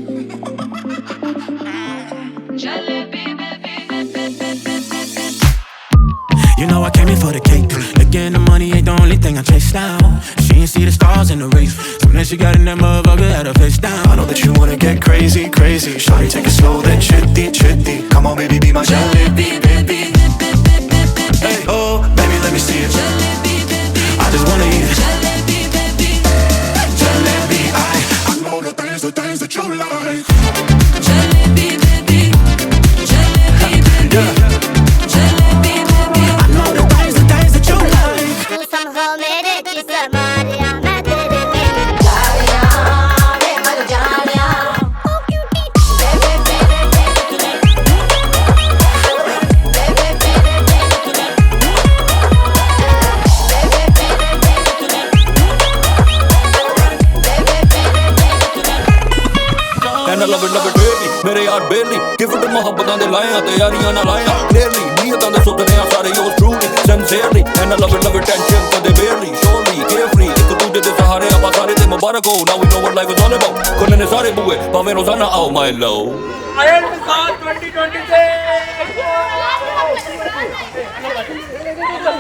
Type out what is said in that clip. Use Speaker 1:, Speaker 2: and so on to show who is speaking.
Speaker 1: You know I came in for the cake. Again, the money ain't the only thing I chase down. She ain't see the stars in the race. Soon as she got in that motherfucker, had her face down.
Speaker 2: I know that you wanna get crazy, crazy. Shawty, take it slow, then chitty, chitty. Come on, baby, be my jalebi, baby. Hey, oh, baby, let me see it. I just wanna eat it. Jalebi, I know the things that you like.
Speaker 3: Jalebi, baby. Jalebi, baby.
Speaker 2: Yeah.
Speaker 4: love it daily मेरे यार बेली gift मोहब्बतां दे लाए तैयारियां ना लाया clearly नीयतां दे सुतने आ सारे yours truly sincerely and I love it tension कदे barely surely carefree एक दूजे दे सहारे आप सारे ते मुबारक हो now we know what life is all about खुलने ने सारे बुए भावें रोजाना आओ my love Envisage 2026